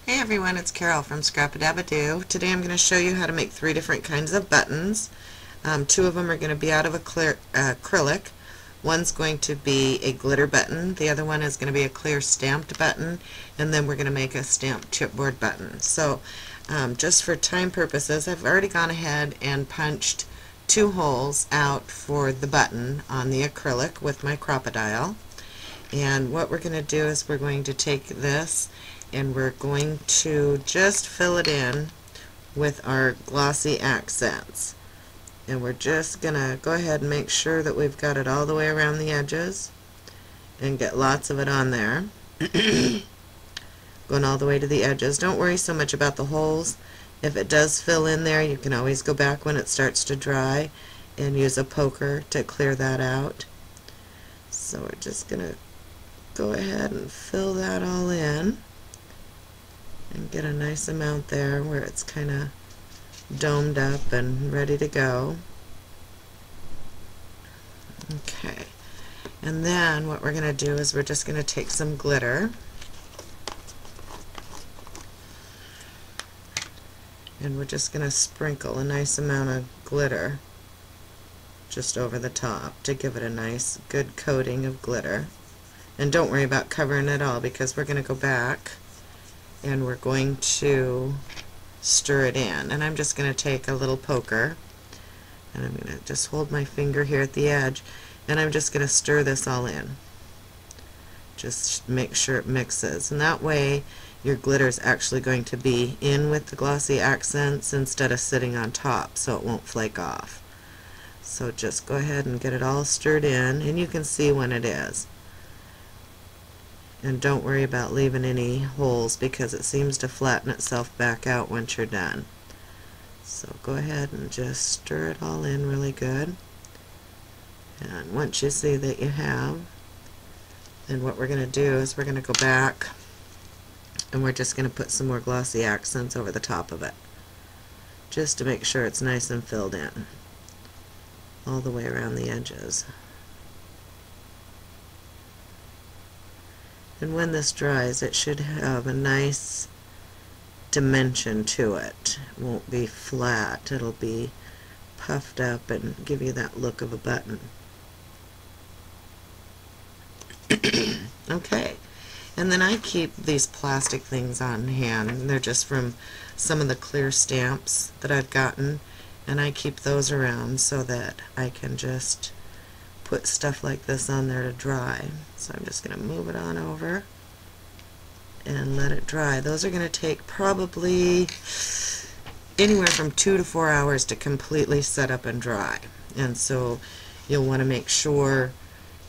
Hey everyone, it's Carol from Scrap-a-Dab-a-Doo. Today I'm going to show you how to make 3 different kinds of buttons. 2 of them are going to be out of acrylic. One's going to be a glitter button, the other one is going to be a clear stamped button, and then we're going to make a stamped chipboard button. So just for time purposes, I've already gone ahead and punched 2 holes out for the button on the acrylic with my Crop-A-Dile. And what we're going to do is we're going to take this and we're going to just fill it in with our glossy accents. And we're just going to go ahead and make sure that we've got it all the way around the edges and get lots of it on there. Going all the way to the edges. Don't worry so much about the holes. If it does fill in there, you can always go back when it starts to dry and use a poker to clear that out. So we're just going to go ahead and fill that all in and get a nice amount there where it's kind of domed up and ready to go. Okay, and then what we're going to do is we're just going to take some glitter and we're just going to sprinkle a nice amount of glitter just over the top to give it a nice good coating of glitter. And don't worry about covering it all because we're going to go back and we're going to stir it in. And I'm just going to take a little poker and I'm going to just hold my finger here at the edge and I'm just going to stir this all in. Just make sure it mixes, and that way your glitter is actually going to be in with the glossy accents instead of sitting on top, so it won't flake off. So just go ahead and get it all stirred in, and you can see when it is. And don't worry about leaving any holes because it seems to flatten itself back out once you're done. So go ahead and just stir it all in really good. And once you see that you have, then what we're going to do is we're going to go back and we're just going to put some more glossy accents over the top of it, just to make sure it's nice and filled in all the way around the edges. And when this dries, it should have a nice dimension to it. It won't be flat, it'll be puffed up and give you that look of a button. Okay, and then I keep these plastic things on hand. They're just from some of the clear stamps that I've gotten, and I keep those around so that I can just put stuff like this on there to dry. So I'm just going to move it on over and let it dry. Those are going to take probably anywhere from 2 to 4 hours to completely set up and dry. And so you'll want to make sure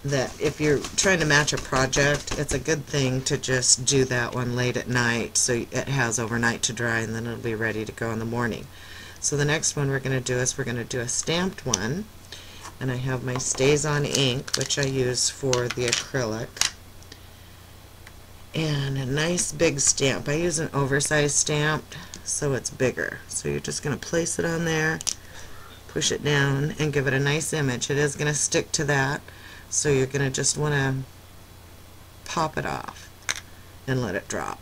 that if you're trying to match a project, it's a good thing to just do that one late at night so it has overnight to dry, and then it'll be ready to go in the morning. So the next one we're going to do is we're going to do a stamped one. And I have my Stays On ink, which I use for the acrylic, and a nice big stamp. I use an oversized stamp so it's bigger. So you're just going to place it on there, push it down, and give it a nice image. It is going to stick to that, so you're going to just want to pop it off and let it drop.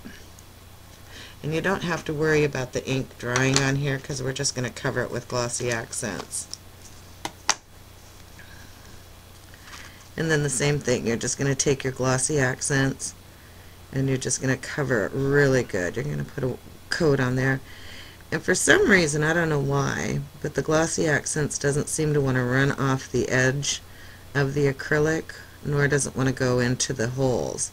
And you don't have to worry about the ink drying on here because we're just going to cover it with glossy accents. And then the same thing, you're just going to take your glossy accents and you're just going to cover it really good. You're going to put a coat on there. And for some reason, I don't know why, but the glossy accents doesn't seem to want to run off the edge of the acrylic, nor does it want to go into the holes.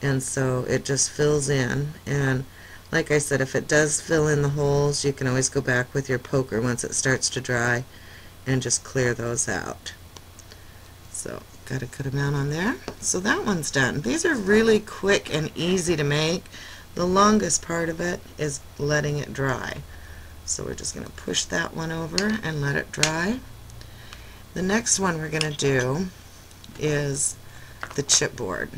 And so it just fills in. And like I said, if it does fill in the holes, you can always go back with your poker once it starts to dry and just clear those out. So got a good amount on there. So that one's done. These are really quick and easy to make. The longest part of it is letting it dry. So we're just going to push that one over and let it dry. The next one we're going to do is the chipboard.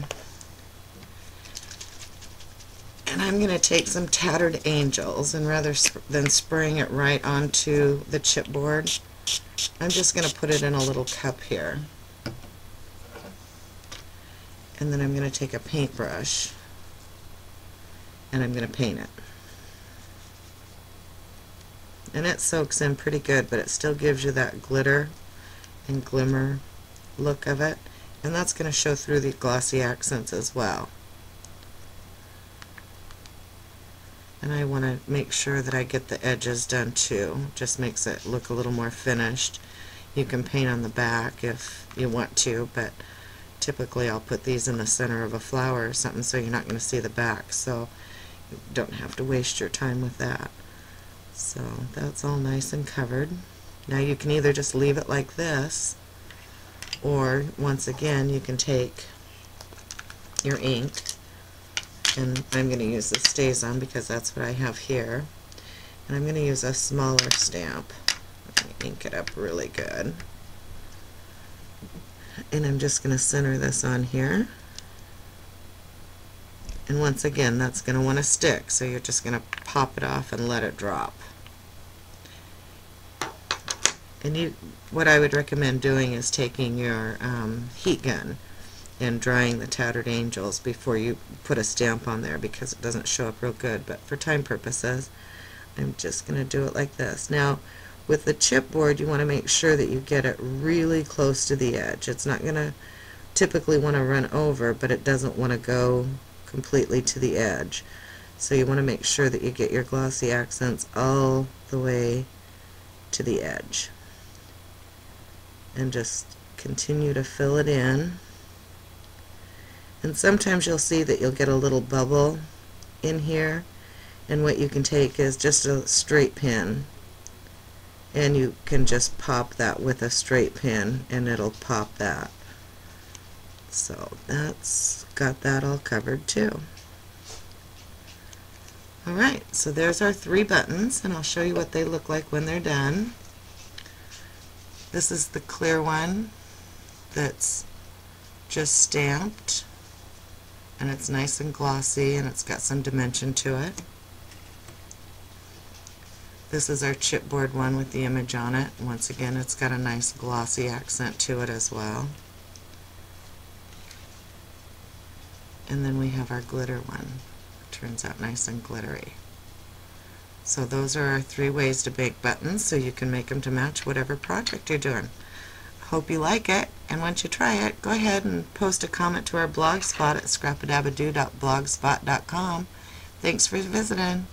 And I'm going to take some Tattered Angels, and rather than spraying it right onto the chipboard, I'm just going to put it in a little cup here. And then I'm going to take a paintbrush and I'm going to paint it. And it soaks in pretty good, but it still gives you that glitter and glimmer look of it, and that's going to show through the glossy accents as well. And I want to make sure that I get the edges done too. Just makes it look a little more finished. You can paint on the back if you want to, but typically I'll put these in the center of a flower or something so you're not going to see the back, so you don't have to waste your time with that. So that's all nice and covered. Now you can either just leave it like this, or once again you can take your ink, and I'm going to use the StazOn because that's what I have here, and I'm going to use a smaller stamp. I'm going to ink it up really good, and I'm just going to center this on here, and once again that's going to want to stick, so you're just going to pop it off and let it drop. And what I would recommend doing is taking your heat gun and drying the Tattered Angels before you put a stamp on there, because it doesn't show up real good. But for time purposes, I'm just going to do it like this. Now, with the chipboard, you want to make sure that you get it really close to the edge. It's not going to typically want to run over, but it doesn't want to go completely to the edge. So you want to make sure that you get your glossy accents all the way to the edge. And just continue to fill it in. And sometimes you'll see that you'll get a little bubble in here, and what you can take is just a straight pin, and you can just pop that with a straight pin and it'll pop that. So that's got that all covered too. Alright, so there's our 3 buttons, and I'll show you what they look like when they're done. This is the clear one that's just stamped, and it's nice and glossy, and it's got some dimension to it. This is our chipboard one with the image on it. Once again, it's got a nice glossy accent to it as well. And then we have our glitter one. It turns out nice and glittery. So those are our 3 ways to make buttons, so you can make them to match whatever project you're doing. Hope you like it, and once you try it, go ahead and post a comment to our blog spot at scrapadabadoo.blogspot.com. Thanks for visiting.